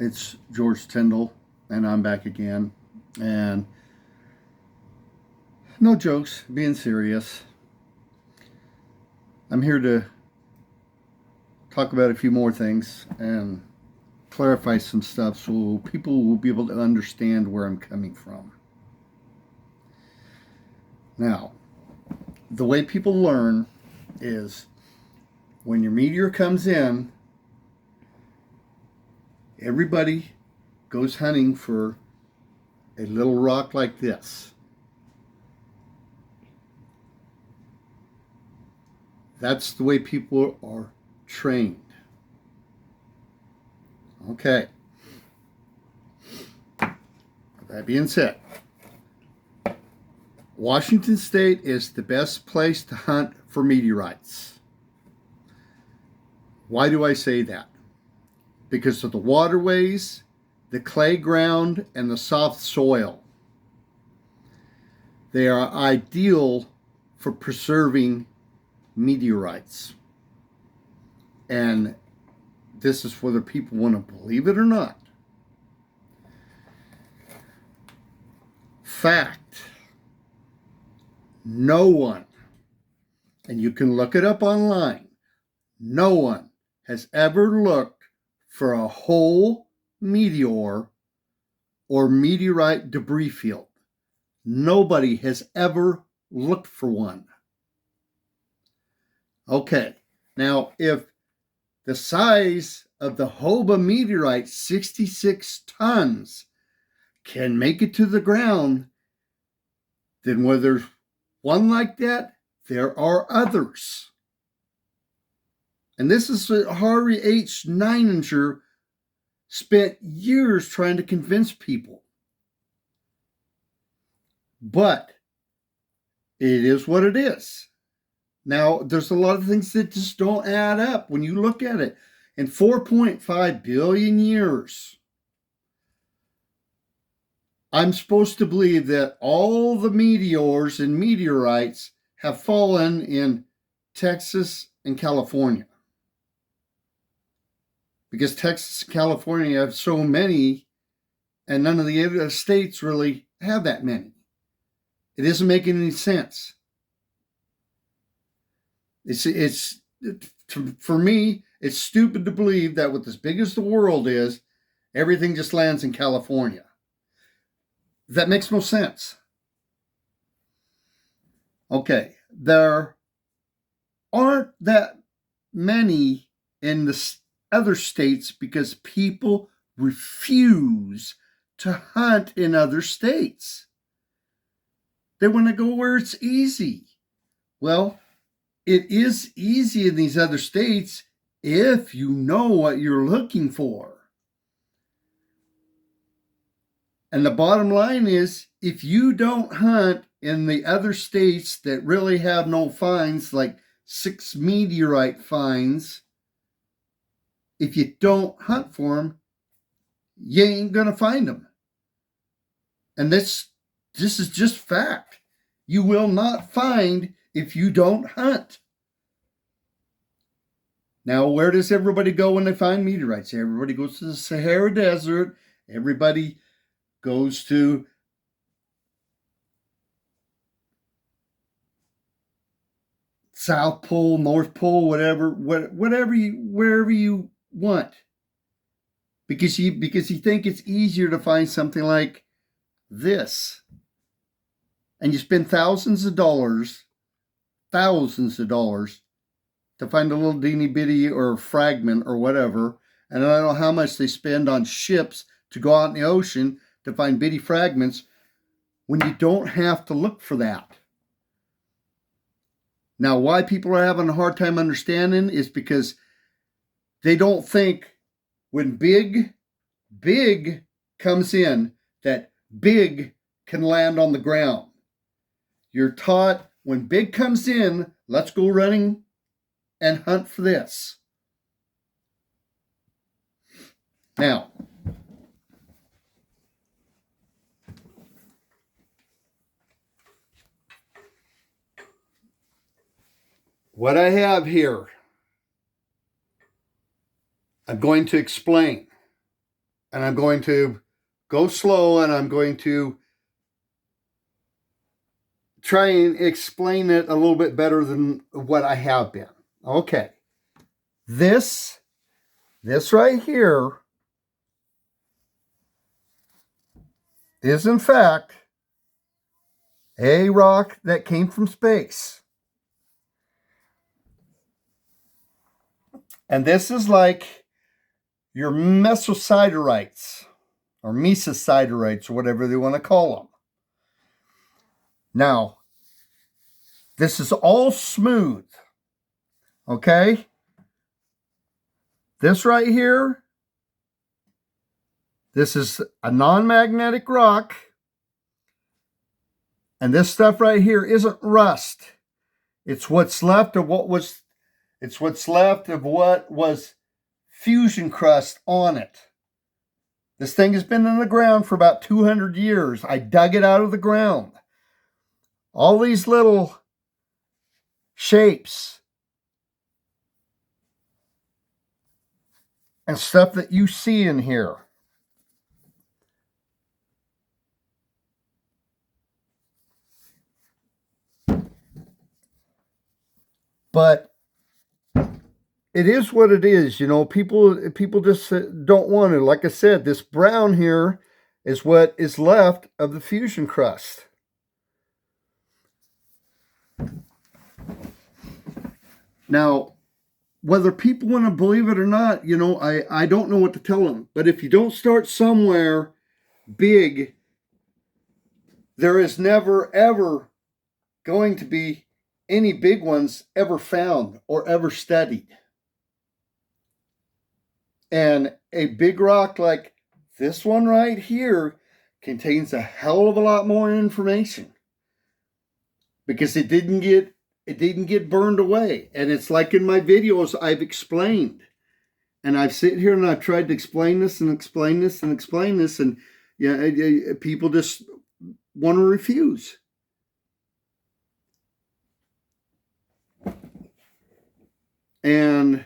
It's George Tyndall, and I'm back again. And no jokes, being serious. I'm here to talk about a few more things and clarify some stuff so people will be able to understand where I'm coming from. Now, the way people learn is when your meteor comes in, everybody goes hunting for a little rock like this. That's the way people are trained. Okay. That being said, Washington State is the best place to hunt for meteorites. Why do I say that? Because of the waterways, the clay ground, and the soft soil. They are ideal for preserving meteorites. And this is whether people want to believe it or not. Fact. No one, and you can look it up online, no one has ever looked for a whole meteor or meteorite debris field. Nobody has ever looked for one. Okay, now if the size of the Hoba meteorite, 66 tons, can make it to the ground, then where there's one like that, there are others. And this is what Harvey H. Neininger spent years trying to convince people. But it is what it is. Now, there's a lot of things that just don't add up when you look at it. In 4.5 billion years, I'm supposed to believe that all the meteors and meteorites have fallen in Texas and California. Because Texas and California have so many, and none of the other states really have that many. It isn't making any sense. For me, it's stupid to believe that with as big as the world is, everything just lands in California. That makes no sense. Okay, there aren't that many in the other states because people refuse to hunt in other states. They want to go where it's easy. Well, it is easy in these other states if you know what you're looking for. And the bottom line is, if you don't hunt in the other states that really have no finds, like 6 meteorite finds, if you don't hunt for them, you ain't going to find them. And this is just fact. You will not find if you don't hunt. Now, where does everybody go when they find meteorites? Everybody goes to the Sahara Desert. Everybody goes to South Pole, North Pole, wherever you want, because you think it's easier to find something like this, and you spend thousands of dollars to find a little teeny bitty or a fragment or whatever, and I don't know how much they spend on ships to go out in the ocean to find bitty fragments when you don't have to look for that. Now, why people are having a hard time understanding is because they don't think when big comes in, that big can land on the ground. You're taught when big comes in, let's go running and hunt for this. Now, what I have here, I'm going to explain. And I'm going to go slow, and I'm going to try and explain it a little bit better than what I have been. Okay. This right here is in fact a rock that came from space. And this is like your mesositerites or mesositerites or whatever they want to call them. Now, this is all smooth. Okay? This right here, this is a non-magnetic rock. And this stuff right here isn't rust. It's what's left of what was fusion crust on it. This thing has been in the ground for about 200 years. I dug it out of the ground. All these little shapes and stuff that you see in here. But it is what it is, you know. People just don't want it. Like I said, this brown here is what is left of the fusion crust. Now, whether people want to believe it or not, you know, I don't know what to tell them. But if you don't start somewhere big, there is never, ever going to be any big ones ever found or ever studied. And a big rock like this one right here contains a hell of a lot more information because it didn't get burned away. And it's like in my videos I've explained. And I've sit here and I've tried to explain this and explain this and explain this, and yeah, people just want to refuse. And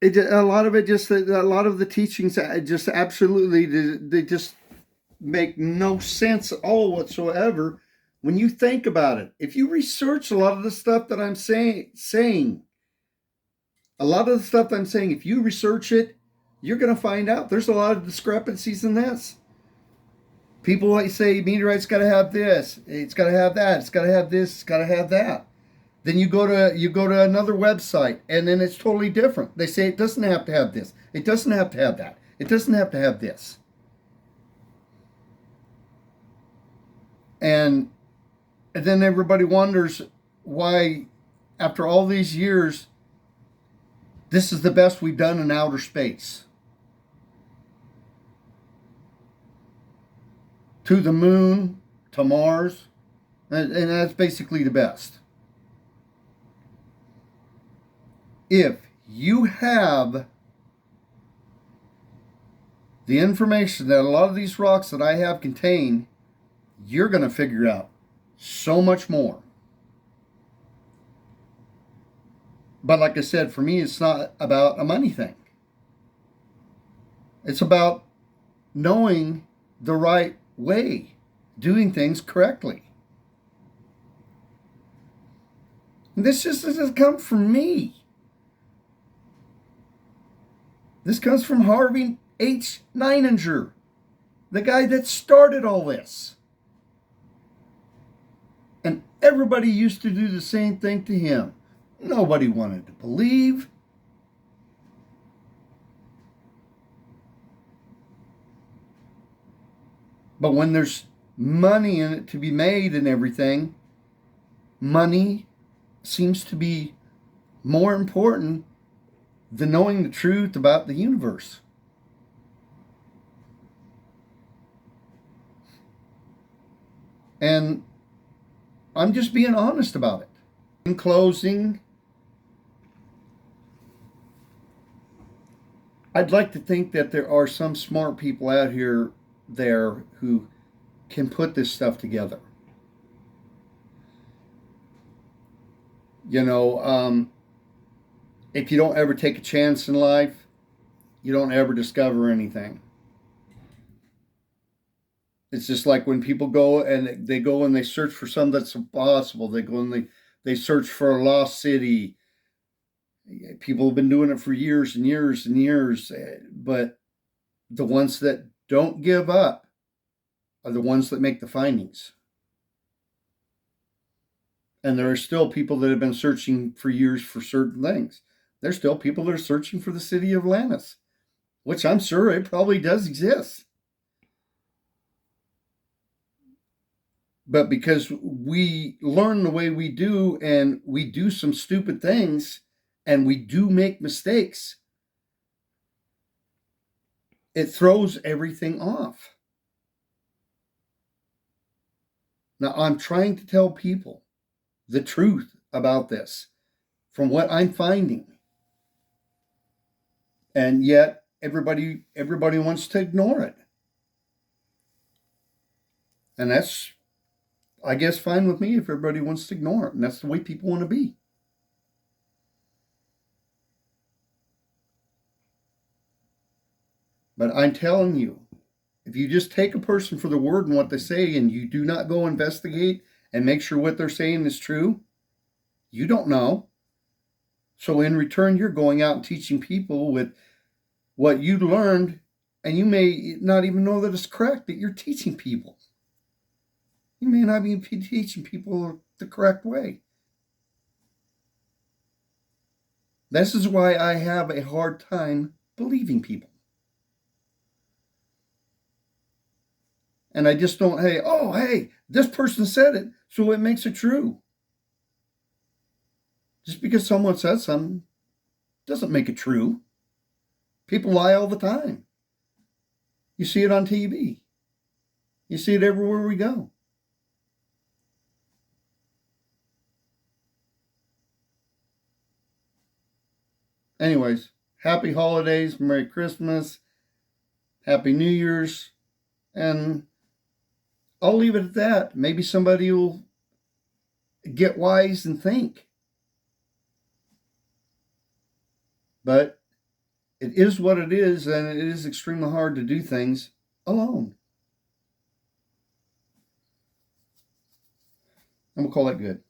a lot of the teachings just absolutely, they just make no sense at all whatsoever when you think about it. If you research a lot of the stuff that I'm saying, if you research it, you're going to find out there's a lot of discrepancies in this. People like say meteorites got to have this, it's got to have that, it's got to have this, it's got to have that. Then you go to another website, and then it's totally different. They say it doesn't have to have this. It doesn't have to have that. It doesn't have to have this. And then everybody wonders why, after all these years, this is the best we've done in outer space. To the moon, to Mars, and that's basically the best. If you have the information that a lot of these rocks that I have contain, you're going to figure out so much more. But like I said, for me, it's not about a money thing. It's about knowing the right way, doing things correctly. And this just doesn't come from me. This comes from Harvey H. Neininger, the guy that started all this. And everybody used to do the same thing to him. Nobody wanted to believe. But when there's money in it to be made and everything, money seems to be more important than knowing the truth about the universe. And I'm just being honest about it. In closing, I'd like to think that there are some smart people out there who can put this stuff together. You know, if you don't ever take a chance in life, you don't ever discover anything. It's just like when people go and they search for something that's impossible. They go and they search for a lost city. People have been doing it for years and years and years, but the ones that don't give up are the ones that make the findings. And there are still people that have been searching for years for certain things. There's still people that are searching for the city of Atlantis, which I'm sure it probably does exist. But because we learn the way we do and we do some stupid things and we do make mistakes, it throws everything off. Now, I'm trying to tell people the truth about this from what I'm finding. And yet everybody wants to ignore it. And that's, I guess, fine with me if everybody wants to ignore it. And that's the way people want to be. But I'm telling you, if you just take a person for the word and what they say and you do not go investigate and make sure what they're saying is true, you don't know. So in return, you're going out and teaching people with what you learned, and you may not even know that it's correct that you're teaching people. You may not even be teaching people the correct way. This is why I have a hard time believing people. And I just don't, hey, this person said it, so it makes it true. Just because someone says something doesn't make it true. People lie all the time. You see it on TV. You see it everywhere we go. Anyways, happy holidays, Merry Christmas, Happy New Year's, and I'll leave it at that. Maybe somebody will get wise and think. But it is what it is, and it is extremely hard to do things alone. And we'll call that good.